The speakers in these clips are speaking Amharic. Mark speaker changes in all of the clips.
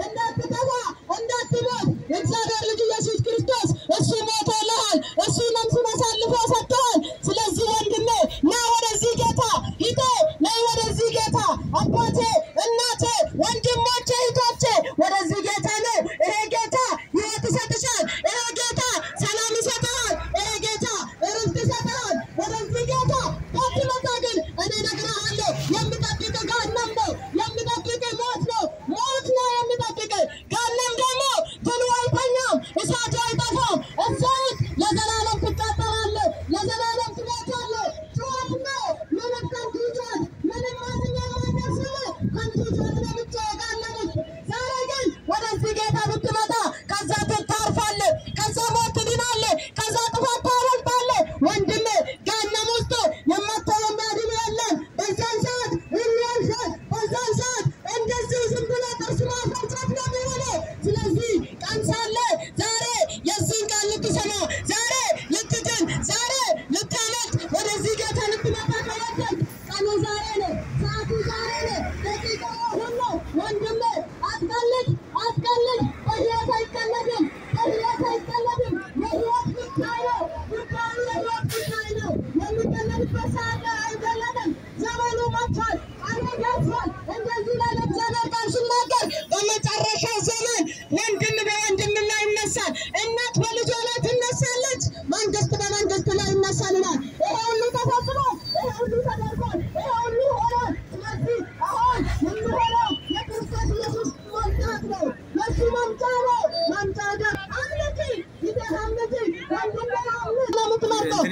Speaker 1: እንዳትጠፋ እንዳትሞት የእግዚአብሔር ልጅ ኢየሱስ ክርስቶስ እሱ ሞቶልሃል፣ እሱ ነፍሱን አሳልፎ ሰጥቷል። ስለዚህ ወንድሜ ና ወደዚህ ጌታ ሂድ፣ ና ወደዚህ ጌታ አባቴ፣ እናቴ፣ ወንድሞቼ፣ እህቶቼ ወደዚህ ጌታ ነው። ይሄ ጌታ ሕይወት ይሰጥሻል። ይሄ ጌታ ሰላም ይሰጥሃል። ይሄ ጌታ እረፍት ይሰጥሃል። ወደዚህ ጌታ ባትመጣ ግን እኔ እነግርሃለሁ የሚጠብቅህ ገሃነም ነው፣ የሚጠብቅህ ሞት ነው፣ ሞት ነው የሚጠብቅህ። ገሃነም ደግሞ ድሉ አይተኛም፣ እሳቱ አይጠፋም። እዛ ውስጥ ለዘላለም ትቃጠላለህ፣ ለዘላለም ትሞታለህ። ጩኸት ነው፣ ምንም ከንቱ ጩኸት፣ ምንም ማንኛውም አይደርስም። ከንቱ ጩኸት ነው የምትጮኸው ገሃነም ውስጥ። ዛሬ ግን ወደዚህ ጌታ ብትመጣ ከዛ ታርፋለህ፣ ከዛ ሞት ትድናለህ፣ ከዛ ጥፋት ታመልጣለህ። ወንድሜ ገሃነም ውስጥ የማታየው የሚያድን የለም። በዛን ሰዓት የሚያልፈን በዛን ሰዓት እንደዚህ ዝም ብሎ ጥርስ ማፋጨት ነው የሚሆነው። ስለዚህ ቀን ሳለ ዛሬ የዚህን ቃል ልትሰማ፣ ዛሬ ልትድን፣ ዛሬ ልታመልጥ፣ ወደዚህ ጌታ ልትመጣ ከወደድክ ቀኑ ዛሬ ነው፣ ሰዓቱ ዛሬ ነው፣ ደቂቃው አሁን ነው። ወንድሜ አትቀልድ፣ አትቀልድ። በሕይወት አይቀለድም፣ በሕይወት አይቀለድም። የሕይወት ጉዳይ ነው፣ ጉዳዩ የሕይወት ጉዳይ ነው። የሚቀለድበት ሰዓት ላይ አይቀለድም። ዘመኑ መጥቷል፣ ቀኑ ደርሷል። እንደዚህ ላይ ለእግዚአብሔር ቃል ሲናገር በመጨረሻው ዘመን ወንድም በወንድም ላይ ይነሳል፣ እናት በልጇ ላይ ትነሳለች፣ መንግስት በመንግስት ላይ ይነሳልናል። ይሄ ሁሉ ተፈጽሞ፣ ይሄ ሁሉ ተደርጓል፣ ይሄ ሁሉ ሆኗል። ስለዚህ አሁን የሚሆነው የክርስቶስ ኢየሱስ መምጣት ነው፣ የእሱ መምጫ ነው። መምጫ ጋር አምልጪ፣ ሂደህ አምልጪ። ወንድሜ አምልጥ ነው የምትመርጠው።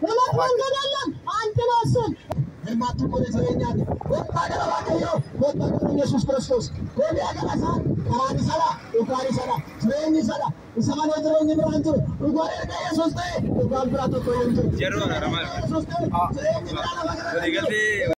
Speaker 1: ሁለት መንገድ የለም፣ አንድ ነው እሱም የማትቆም ዘረኛት ወጣገራ ባቀየው ወጣገራ ኢየሱስ ክርስቶስ ወዲ አገራሳ ካኒ ሰላ ኡካሪ ሰላ ዘረኝ ሰላ ሰማን ዘረኝ ብራንቱ ኡጓሬ ኢየሱስ ተ ኡጋል ብራቶ ኮየንቱ ጀሮ አራማ ኢየሱስ ተ ዘረኝ ብራና